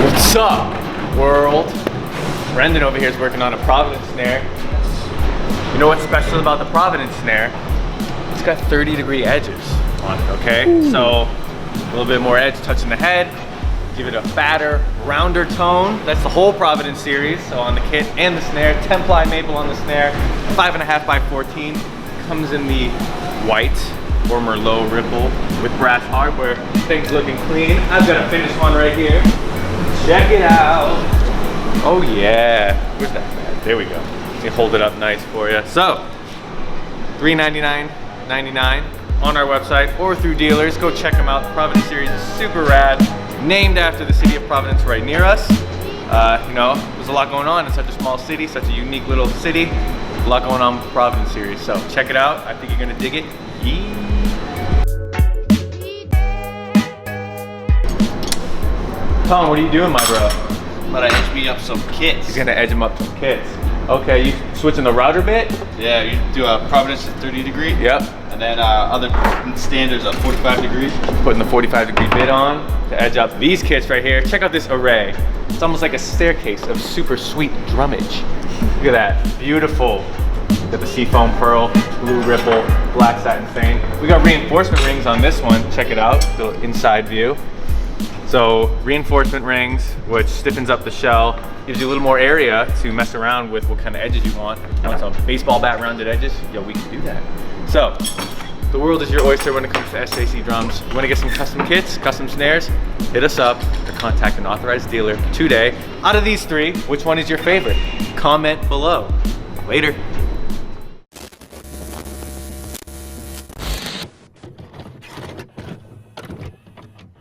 What's up, world? Brendan over here is working on a Providence snare. You know what's special about the Providence snare? It's got 30-degree edges on it, okay? Ooh. So a little bit more edge touching the head, give it a fatter, rounder tone. That's the whole Providence series. So on the kit and the snare, 10-ply maple on the snare, 5.5 by 14. Comes in the white or Merlot ripple with brass hardware. Things looking clean. I've got a finished one right here. Check it out. Oh yeah. Where's that man? There we go. Let me hold it up nice for you. So, $399.99 on our website or through dealers. Go check them out. The Providence Series is super rad. Named after the city of Providence right near us. You know, there's a lot going on in such a small city, such a unique little city. A lot going on with the Providence Series. So check it out. I think you're gonna dig it. Yee. Tom, what are you doing, my bro? I'm about to edge me up some kits. He's gonna edge him up some kits. Okay, you switching the router bit? Yeah, you do a Providence at 30 degree. Yep. And then other standards at 45 degrees. Putting the 45-degree bit on to edge up these kits right here. Check out this array. It's almost like a staircase of super sweet drummage. Look at that, beautiful. Got the seafoam pearl, blue ripple, black satin stain. We got reinforcement rings on this one. Check it out, the inside view. So reinforcement rings, which stiffens up the shell, gives you a little more area to mess around with what kind of edges you want. You want some baseball bat rounded edges? Yo, we can do that. So, the world is your oyster when it comes to SJC drums. You want to get some custom kits, custom snares? Hit us up or contact an authorized dealer today. Out of these three, which one is your favorite? Comment below. Later.